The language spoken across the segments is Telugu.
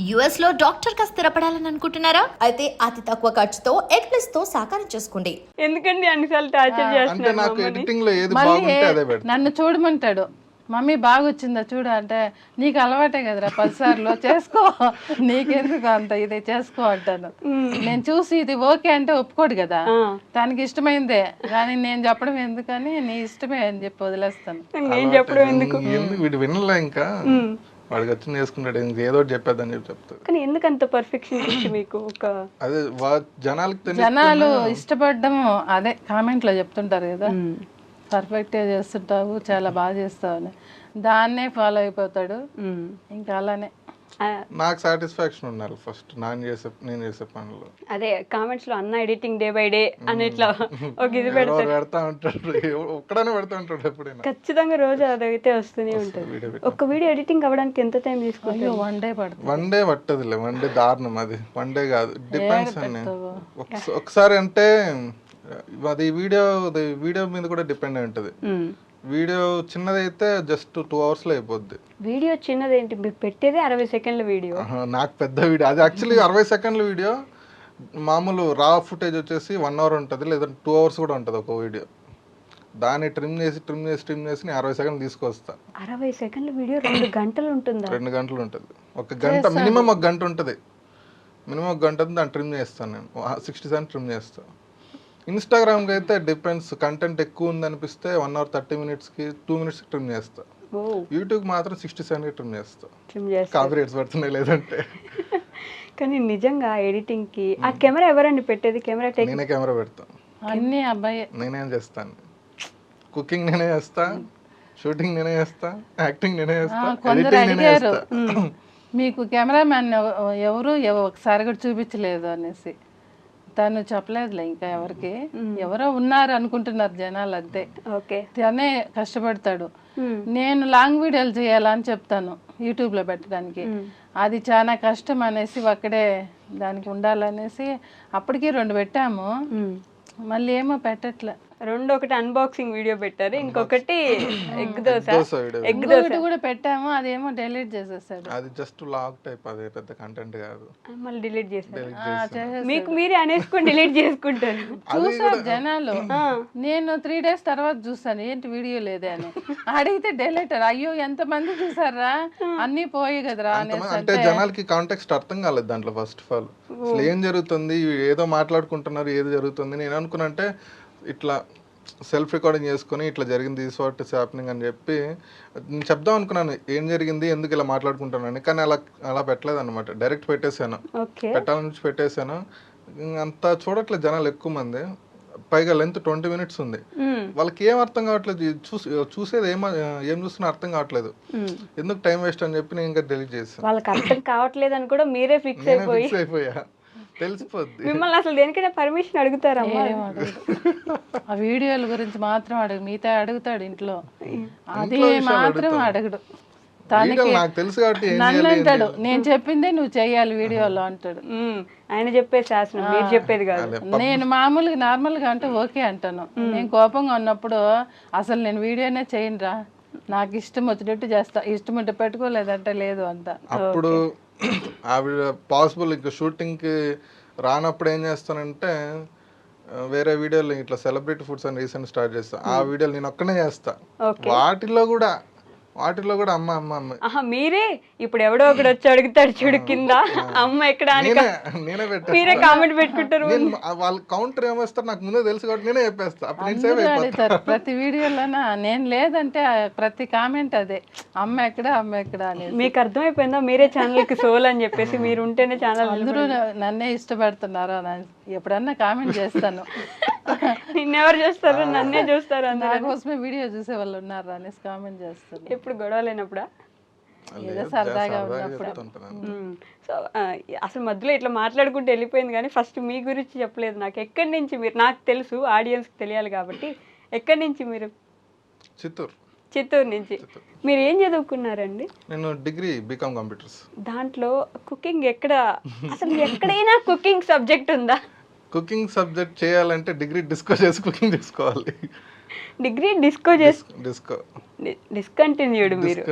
యుఎస్ లో డాక్టర్ గా స్థిరపడాలని అనుకుంటున్నారా? అయితే అతి తక్కువ ఖర్చుతో ఎగ్ప్లస్ తో సాకారం చేసుకోండి. ఎందుకండి అన్నిసార్లు టార్చర్ అంటే చేస్తున్నారు నాకు మమ్మల్ని? ఎడిటింగ్ లో ఏది మళ్ళీ బాగుంటే అదే పెడతా. నన్ను చూడమంటాడు, మమ్మీ బాగా వచ్చిందా చూడు అంటే, నీకు అలవాటే కదరా 10 సార్లు చేసుకో, నీకెందుకు అంత ఇది చేసుకో అంటాను. నేను చూసి ఇది ఓకే అంటే ఒప్పుకోడు కదా, తనకి ఇష్టమైందే కానీ నేను చెప్పడం ఎందుకని, నీ ఇష్టమే అని చెప్పి వదిలేస్తాను. నేను చెప్పడం ఎందుకు? ఎందుకు వీడు వినలే ఇంకా వాడికి వచ్చింది వేసుకుంటాడు, ఏదో ఒకటి చెప్పేద్దని చెప్పి చెప్తాడు. కానీ ఎందుకు అంత పర్ఫెక్షన్ ఇచ్చి మీకు ఒక అదే జనాలకి జనాలు ఇష్టపడ్డం అదే కామెంట్లో చెప్తుంటారు కదా, పర్ఫెక్ట్గా చేస్తుంటావు, చాలా బాగా చేస్తావు అని, దాన్నే ఫాలో అయిపోతాడు. ఇంకా అలానే నాకు సాటిస్ఫాక్షన్ ఉండాలి ఫస్ట్ నేను చేసే పనులు. అదే కామెంట్స్ లో అన్న ఎడిటింగ్ డే బై డే అని ఇట్లా ఒక ఇది పెడతారు, పెడతా ఉంటాడు, ఒక్కడనే పెడతా ఉంటాడు ఎప్పుడైనా. ఖచ్చితంగా రోజు అదైతే వస్తూనే ఉంటుంది. ఒక వీడియో ఎడిటింగ్ అవ్వడానికి ఎంత టైం తీసుకుంటారు? 1 డే పడుతుంది. 1 డే పట్టదులే, 1 డే దారుణం. అది 1 డే కాదు, డిపెండ్స్ అని. ఒకసారి అంటే అది వీడియో మీద కూడా డిపెండ్ అయి ఉంటుంది. వీడియో చిన్నదైతే జస్ట్ 2 hours లో అయిపోద్ది. వీడియో చిన్నదేంటి, మీరు పెట్టేదే 60 సెకండ్ల వీడియో. నాకు పెద్ద వీడియో అది యాక్చువల్లీ 60 సెకండ్ల వీడియో. మామూలు రా ఫుటేజ్ వచ్చేసి 1 hour ఉంటుంది, లేదా 2 hours కూడా ఉంటుంది ఒక వీడియో. దాన్ని ట్రిమ్ చేసి 60 సెకండ్లు తీసుకొస్తా. 60 సెకండ్ల వీడియో 2 గంటలు ఉంటుందా? 2 గంటలు ఉంటుంది. 1 గంట మినిమం, 1 గంట ఉంటుంది మినిమం. 1 గంట దాన్ని ట్రిమ్ చేస్తాను నేను, 60 సెకండ్ ట్రిమ్ చేస్తాను. ఇన్స్టాగ్రామ్కి అయితే డిపెండ్స్, కంటెంట్ ఎక్కువ ఉంది అనిపిస్తే 1 hour 30 minutesకి 2 minutes ట్రిమ్ చేస్తా. యూట్యూబ్ మాత్రం 60 సెకండ్కి ట్రిమ్ చేస్తా, కాపీ రేట్స్ పడుతున్నాయి లేదంటే. కానీ నిజంగా ఎడిటింగ్ కి ఆ కెమెరా ఎవరండి పెట్టేది? కెమెరా నేనే కెమెరా పెడతాను, అన్ని అబ్బాయి. నేనేం చేస్తాను, కుకింగ్ నేనే చేస్తా, షూటింగ్ నేనే చేస్తా, యాక్టింగ్ నేనే చేస్తా, కొందరు ఎడిటింగ్ నేనే అడిగారు, చేస్తా. మీకు కెమెరామ్యాన్ ఎవరు ఒకసారి కూడా చూపించలేదు అనేసి. తను చెప్పలేదులే ఇంకా ఎవరికి, ఎవరో ఉన్నారు అనుకుంటున్నారు జనాలు అంతే. ఓకే, తనే కష్టపడతాడు. నేను లాంగ్ వీడియోలు చేయాలని చెప్తాను యూట్యూబ్లో పెట్టడానికి, అది చాలా కష్టం అనేసి ఒక్కడే దానికి ఉండాలనేసి అప్పటికి 2 పెట్టాము, మళ్ళీ ఏమో పెట్టట్లే. 2 ఒకటి అన్బాక్సింగ్ వీడియో పెట్టారు, ఇంకొకటి ఎగ్ దోశ కూడా పెట్టాము, అదేమో డిలీట్ చేసేసాడు. అది జస్ట్ లాగ్ టైప్, అదే పెద్ద కంటెంట్ కాదు. మళ్ళీ డిలీట్ చేశారు. మీకు మీరే అనేసుకొని డిలీట్ చేసుకుంటారు. చూసారు జనాలు, నేను 3 days తర్వాత చూసాను ఏంటి వీడియో లేదే అని అడిగితే డిలీటర్. అయ్యో ఎంత మంది చూసారా, అన్ని పోయి కదరా అనేసి. అంటే జనాలకి కాంటెక్స్ట్ అర్థం కాలేదు దాంట్లో. ఫస్ట్ ఆఫ్ ఆల్ అసలు ఏం జరుగుతుంది, ఏదో మాట్లాడుకుంటున్నారు, ఏది జరుగుతుంది. నేను అనుకున్నంటే ఇట్లా సెల్ఫ్ రికార్డింగ్ చేసుకుని ఇట్లా జరిగింది, దిస్ వాట్ ఇస్ హ్యాపెనింగ్ అని చెప్పి నేను చెప్దాం అనుకున్నాను, ఏం జరిగింది, ఎందుకు ఇలా మాట్లాడుకుంటున్నాను. కానీ అలా పెట్టలేదు అనమాట, డైరెక్ట్ పెట్టేశాను, పెట్టాలని పెట్టేశాను. అంతా చూడట్లేదు జనాలు ఎక్కువ మంది, పైగా లెంత్ 20 minutes ఉంది. వాళ్ళకి ఏం అర్థం కావట్లేదు, చూసేది ఏం చూస్తున్నా అర్థం కావట్లేదు, ఎందుకు టైం వేస్ట్ అని చెప్పి నేను ఇంకా డిలీట్ చేశాను. వాళ్ళకి అర్థం కావట్లేదు అని కూడా మీరే ఫిక్స్ అయిపోయా, తెలిసిపోద్ది. మిమ్మల్ని అసలు దేనికైనా పర్మిషన్ అడుగుతారా? ఆ వీడియోల గురించి మాత్రం అడుగు, మిగతా అడుగుతాడు ఇంట్లో, అది మాత్రం అడగడు. తనకి నన్ను అంటాడు, నేను చెప్పిందే నువ్వు చెయ్యాలి వీడియోలో అంటాడు. ఆయన చెప్పే శాసనం, మీరు చెప్పేది కాదు. నేను మామూలుగా నార్మల్గా అంటే ఓకే అంటాను. నేను కోపంగా ఉన్నప్పుడు అసలు నేను వీడియోనే చేయనురా, నాకు ఇష్టం వచ్చినట్టు చేస్తా, ఇష్టం ఉంటే పెట్టుకోలేదంటే లేదు అంట. అప్పుడు ఆవిడ పాసిబుల్ ఇంకా షూటింగ్కి రానప్పుడు ఏం చేస్తానంటే, వేరే వీడియోలు ఇట్లా సెలబ్రిటీ ఫుడ్స్ అని రీసెంట్ స్టార్ట్ చేస్తా. ఆ వీడియోలు నేను ఒక్కనే చేస్తా. వాటిలో కూడా అమ్మ అమ్మ అమ్మ మీరే ఇప్పుడు ఎవడో ఒకడు వచ్చి అడుగుతాడు చూడు కింద అమ్మ ఎక్కడ, నేనే మీరే కామెంట్ పెట్టుకుంటారు. వాళ్ళు కౌంటర్ ఏమేస్తారు నాకు ముందే తెలుసు కాబట్టి నేనే చెప్పేస్తా. అడుగుతారు ప్రతి వీడియోలోనా, నేను లేదంటే ప్రతి కామెంట్ అదే, అమ్మ ఎక్కడ అనేది. మీకు అర్థమైపోయిందా మీరే ఛానల్ కి సోల్ అని చెప్పేసి, మీరు ఉంటేనే ఛానల్. అందరూ నన్నే ఇష్టపడుతున్నారా, ఎప్పుడన్నా కామెంట్ చేస్తాను. నిన్నెవరు చేస్తారు, నన్నే చూస్తారు, నా కోసమే వీడియో చూసే వాళ్ళు ఉన్నారు అనేసి కామెంట్ చేస్తాను. ఎప్పుడు గొడవ లేనప్పుడా? ఏదో సరదాగా ఉన్నప్పుడు. సో అసలు మధ్యలో ఇట్లా మాట్లాడుకుంటూ వెళ్ళిపోయింది, కానీ ఫస్ట్ మీ గురించి చెప్పలేదు నాకు. ఎక్కడి నుంచి మీరు, నాకు తెలుసు ఆడియన్స్కి తెలియాలి కాబట్టి, ఎక్కడి నుంచి మీరు? చిత్తూరు నుంచి. మీరు ఏం చదువుకున్నారండి? నేను డిగ్రీ బీకామ్ కంప్యూటర్స్. దాంట్లో కుకింగ్ ఎక్కడ, అసలు ఎక్కడైనా కుకింగ్ సబ్జెక్ట్ ఉందా? కుకింగ్ సబ్జెక్ట్ చేయాలంటే డిగ్రీ డిస్కో చేసి కుకింగ్ చేసుకోవాలి. డిగ్రీ డిస్కంటిన్యూడ్ మీరు.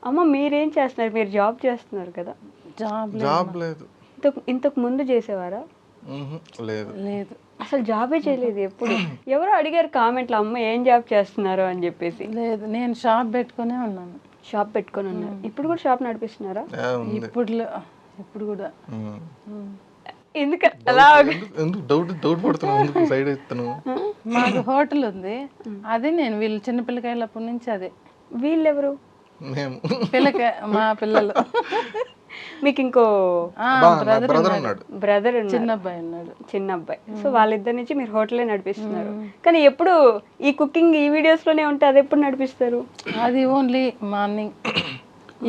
అమ్మ మీరేం చేస్తున్నారు? మీరు జాబ్ చేస్తున్నారు కదా? జాబ్ లేదు. ఇంతకు ముందు చేసేవారా? లేదు లేదు అసలు జాబే చేయలేదు ఎప్పుడు. ఎవరో అడిగారు కామెంట్లో అమ్మ ఏం జాబ్ చేస్తున్నారు అని చెప్పేసి. లేదు, నేను షాప్ పెట్టుకునే ఉన్నాను. షాప్ పెట్టుకొని ఉన్నారు. ఇప్పుడు కూడా షాప్ నడిపిస్తున్నారా? ఇప్పుడు కూడా ఎందుకు అలా డౌట్ పడుతున్నావు, ఎందుకు సైడ్ ఇస్తాను? మాకు హోటల్ ఉంది, అది నేను వీళ్ళు చిన్నపిల్లకాయలప్పటి నుంచి అదే. వీళ్ళెవరు? మేము మా పిల్లలు. మీకు ఇంకో బ్రదర్ ఉన్నాడు, బ్రదర్ చిన్న అబ్బాయి ఉన్నాడు. చిన్న అబ్బాయి. సో వాళ్ళిద్దరి నుంచి మీరు హోటలే నడిపిస్తున్నారు. కానీ ఎప్పుడు ఈ కుకింగ్ ఈ వీడియోస్ లోనే ఉంటే అది ఎప్పుడు నడిపిస్తారు? అది ఓన్లీ మార్నింగ్,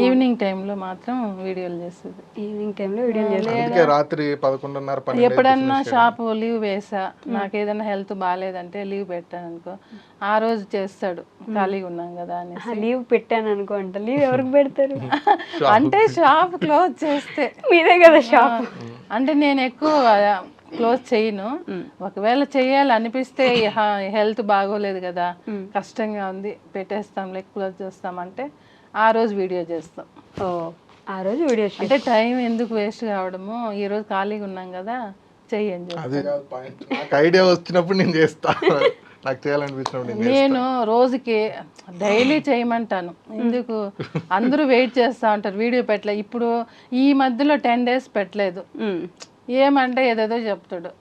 ఈవినింగ్ టైంలో మాత్రం వీడియోలు చేస్తుంది. ఈవినింగ్ టైంలో వీడియోలు చేస్తారు. అందుకే రాత్రి 11:30 12 ఎప్పుడన్నా షాపు లీవ్ వేసా, నాకు ఏదైనా హెల్త్ బాగాలేదంటే లీవ్ పెట్టాను అనుకో, ఆ రోజు చేస్తాడు, ఖాళీగా ఉన్నాం కదా అని. లీవ్ పెట్టాను అనుకో అంట. లీవ్ ఎవరికి పెడతారు? అంటే షాప్ క్లోజ్ చేస్తే. మీదే కదా షాప్. అంటే నేను ఎక్కువ క్లోజ్ చేయను. ఒకవేళ చెయ్యాలి అనిపిస్తే హెల్త్ బాగోలేదు కదా, కష్టంగా ఉంది, పెట్టేస్తాం, క్లోజ్ చేస్తామంటే ఆ రోజు వీడియో చేస్తాం. ఓ, ఆ రోజు వీడియో అంటే టైం ఎందుకు వేస్ట్ కావడము, ఈ రోజు ఖాళీగా ఉన్నాం కదా చెయ్యండి. అది కాదు పాయింట్. నాకు ఐడియా వచ్చినప్పుడు నేను చేస్తా, నాకు చేయాలనిపించినప్పుడు నేను రోజుకి డైలీ చేయమంటాను. ఎందుకు అందరూ వెయిట్ చేస్తూ ఉంటారు వీడియో పెట్టలే. ఇప్పుడు ఈ మధ్యలో 10 days పెట్టలేదు. ఏమంటే ఏదేదో చెప్తాడు.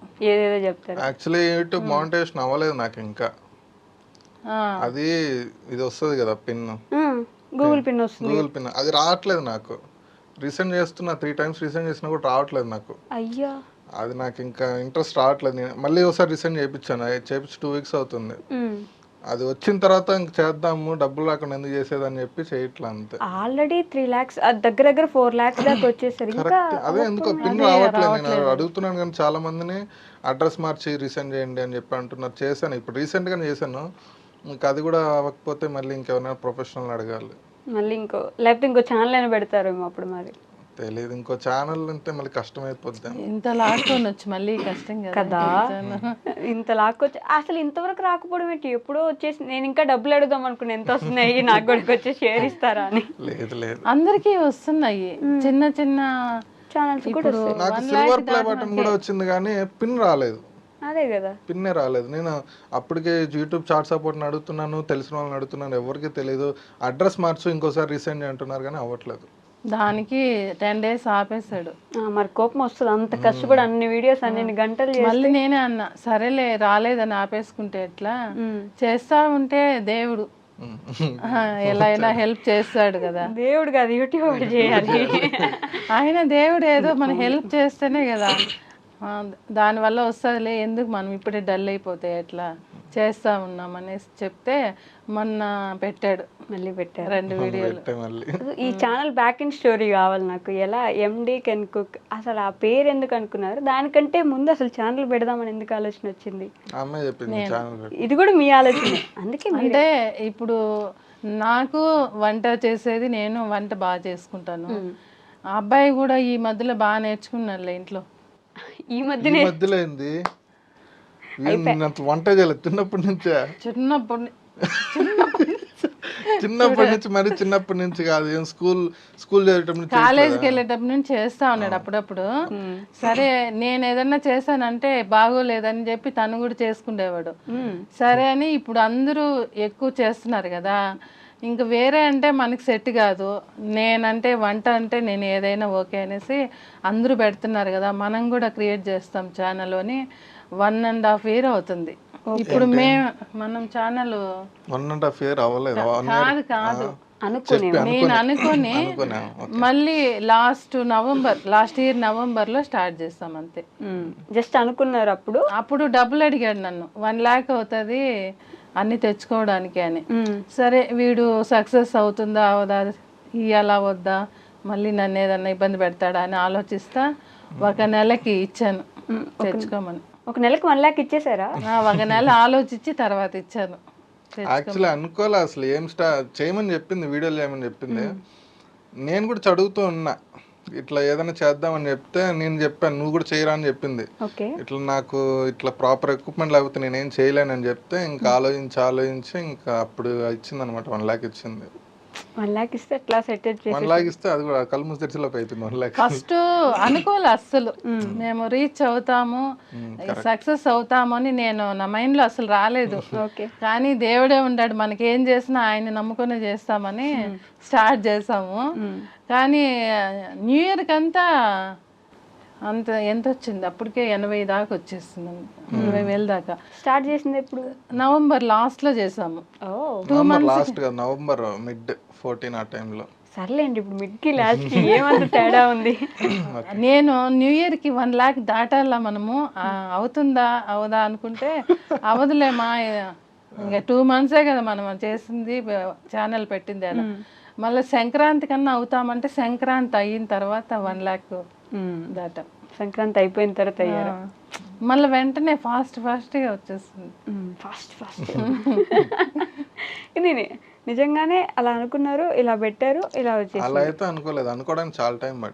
యాక్చువల్లీ యూట్యూబ్ మానిటైజేషన్ అవ్వలేదు నాకు ఇంకా. అది ఇది వస్తుంది కదా పిన్, గూగుల్ పిన్ వస్తుంది. గూగుల్ పిన్ అది రావట్లేదు నాకు. రీసెంట్ చేస్తున్నా, 3 times రీసెంట్ చేసినా కూడా రావట్లేదు నాకు. అయ్యా, అది నాకు ఇంకా ఇంట్రెస్ట్ రావట్లేదు. నేను మళ్ళీ ఒకసారి రీసెంట్ చేయించాను, చేయించి 2 weeks అవుతుంది. అది వచ్చిన తర్వాత ఇంక చేద్దాము, డబ్బులు రాకుండా ఎందుకు చేసేదని చెప్పి చేయట్లా అంతే. ఆల్రెడీ 3 lakhs దగ్గర 4 lakhs దాకా వచ్చేసరి. అదే ఎందుకో పిన్ రావట్లేదు. నేను అడుగుతున్నాను కానీ చాలా మందిని అడ్రస్ మార్చి రీసెంట్ చేయండి అని చెప్పి అంటున్నారు. చేశాను, ఇప్పుడు రీసెంట్ గానే చేశాను. ఇంకా అది కూడా అవ్వకపోతే మళ్ళీ ఇంకెవరైనా ప్రొఫెషనల్ అడగాలి. మళ్ళీ లేకపోతే ఇంకో ఛానల్ అయినా పెడతారేమో అప్పుడు. మరి తెలియదు, ఇంకో ఛానల్ అంటే మళ్ళీ కష్టం అయిపోద్ది. ఇంత లాక్కొని వచ్చి మళ్ళీ కష్టం కదా. ఇంత లాక్కొచ్చి అసలు ఇంతవరకు రాకపోవడం ఏంటి? ఎప్పుడో వచ్చేసి నేను ఇంకా డబ్బులు అడుగుదాం అనుకున్నా, ఎంత వస్తున్నాయి నాకు కూడా వచ్చి షేర్ ఇస్తారా అని. లేదు లేదు, అందరికీ వస్తున్నాయి చిన్న చిన్న ఛానల్స్ కూడా. నాకు సిల్వర్ ప్లే బటన్ కూడా వచ్చింది కానీ పిన్ రాలేదు. అదే కదా, పిన్నే రాలేదు. నేను అప్పటికే యూట్యూబ్ చాట్ సపోర్ట్ని అడుగుతున్నాను, తెలిసిన వాళ్ళని అడుగుతున్నాను, ఎవరికి తెలియదు. అడ్రస్ మార్చు ఇంకోసారి రీసెంట్ అంటున్నారు కానీ అవ్వట్లేదు. దానికి 10 days ఆపేశాడు. మరి కోపం వస్తుంది, అంత కష్టపడి అన్ని వీడియోస్ అన్ని గంటలు. మళ్ళీ నేనే అన్నా, సరేలే రాలేదని ఆపేసుకుంటే ఎట్లా, చేస్తా ఉంటే దేవుడు ఎలా అయినా హెల్ప్ చేస్తాడు కదా. దేవుడు కాదు, యూట్యూబ్ చేయాలి. ఆయన దేవుడు ఏదో మనం హెల్ప్ చేస్తేనే కదా దానివల్ల వస్తుందిలే, ఎందుకు మనం ఇప్పుడే డల్ అయిపోతే ఎట్లా, చేస్తా ఉన్నాం అనేసి చెప్తే మొన్న పెట్టాడు. మళ్ళీ పెట్టారు 2 వీడియోలు. ఈ ఛానల్ బ్యాక్ ఇన్ స్టోరీ కావాలి నాకు. ఎలా ఎండి కెన్ కుక్, అసలు ఆ పేరు ఎందుకు అనుకున్నారు? దానికంటే ముందు అసలు ఛానల్ పెడదామని ఎందుకు ఆలోచన వచ్చింది? ఇది కూడా మీ ఆలోచన? అందుకే అంటే ఇప్పుడు నాకు వంట చేసేది, నేను వంట బాగా చేసుకుంటాను. ఆ అబ్బాయి కూడా ఈ మధ్యలో బాగా నేర్చుకున్నాడులే ఇంట్లో. ఈ మధ్యలో ఏంది వంట చేయలేదు చిన్నప్పటి నుంచే. చిన్నప్పటి నుంచి మరి చిన్నప్పటి నుంచి కాదు, స్కూల్ కాలేజీకి వెళ్ళేటప్పటి నుంచి చేస్తా ఉన్నాడు అప్పుడప్పుడు. సరే నేను ఏదన్నా చేశానంటే బాగోలేదని చెప్పి తను కూడా చేసుకునేవాడు. సరే అని ఇప్పుడు అందరూ ఎక్కువ చేస్తున్నారు కదా, ఇంకా వేరే అంటే మనకి సెట్ కాదు. నేనంటే వంట అంటే నేను ఏదైనా ఓకే అనేసి అందరూ పెడుతున్నారు కదా, మనం కూడా క్రియేట్ చేస్తాం ఛానల్ అని 1.5 year అవుతుంది. ఇప్పుడు మనం ఛానల్ 1.5 year అవ్వలేదు. కాదు నేను అనుకుని మళ్ళీ లాస్ట్ ఇయర్ నవంబర్లో స్టార్ట్ చేస్తాం అంతే. జస్ట్ అనుకున్నారు. అప్పుడు డబ్బులు అడిగాడు నన్ను, 1 lakh అవుతుంది అన్ని తెచ్చుకోవడానికి అని. సరే వీడు సక్సెస్ అవుతుందా అవదా, ఇయ్యాలా వద్దా, మళ్ళీ నన్ను ఏదన్నా ఇబ్బంది పెడతాడా అని ఆలోచిస్తా 1 నెలకి ఇచ్చాను తెచ్చుకోమని. 1 నెలకు 1 lakh ఇచ్చేసారా? 1 నెల ఆలోచించి తర్వాత ఇచ్చాను. యాక్చువల్లీ అనుకోలే అసలు, ఏం చేయమని చెప్పింది, వీడియోలు చేయమని చెప్పింది. నేను కూడా చదువుతూ ఉన్నా, ఇట్లా ఏదైనా చేద్దామని చెప్తే నేను చెప్పాను నువ్వు కూడా చేయరా అని చెప్పింది. ఇట్లా నాకు ఇట్లా ప్రాపర్ ఎక్విప్మెంట్ లేకపోతే నేనేం చేయలేనని చెప్తే ఇంకా ఆలోచించి ఇంకా అప్పుడు ఇచ్చింది అనమాట, 1 lakh ఇచ్చింది. 1 lakh ఇస్తే ఎట్లా సెట్ 1 లాక్ ఇస్తే అది కూడా కళ్ళు మూసి తెరిచేలోపు అయిపోయింది 1 లాక్. ఫస్ట్ అనుకోలే అస్సలు మేము రీచ్ అవుతాము సక్సెస్ అవుతాము అని నేను నా మైండ్ లో అసలు రాలేదు. ఓకే. కానీ దేవుడే ఉన్నాడు, మనకి ఏం చేసినా ఆయన నమ్ముకునే చేస్తామని స్టార్ట్ చేసాము. కానీ న్యూ ఇయర్ కంతా అంత ఎంత వచ్చింది అప్పటికే 80 దాకా వచ్చేస్తుంది, 80,000 దాకా. స్టార్ట్ చేసింది ఎప్పుడు? నవంబర్ లాస్ట్ లో చేసాము. నవంబర్ లాస్ట్ కదా, నవంబర్ మిడ్ 14 ఆ టైంలో. సర్లేండి, ఇప్పుడు మిడ్కి లాస్ట్కి ఏమంత తేడా ఉంది? నేను న్యూ ఇయర్ కి 1 లాక్ దాటాలా మనము, అవుతుందా అవదా అనుకుంటే అవదులేమా, ఇంకా 2 monthsే కదా మనం చేసింది, ఛానల్ పెట్టింది అలా. మళ్ళీ సంక్రాంతి కన్నా అవుతామంటే సంక్రాంతి అయిన తర్వాత 1 లాక్ దాటాం. సంక్రాంతి అయిపోయిన తర్వాత అయ్యారు. మళ్ళీ వెంటనే ఫాస్ట్గా వచ్చేస్తుంది. ఫాస్ట్ ఇది నిజంగానే అలా అనుకున్నారు, ఇలా పెట్టారు, ఇలా వచ్చేసి. అలా అయితే అనుకోలేదు, అనుకోవడానికి చాలా టైం పట్టింది.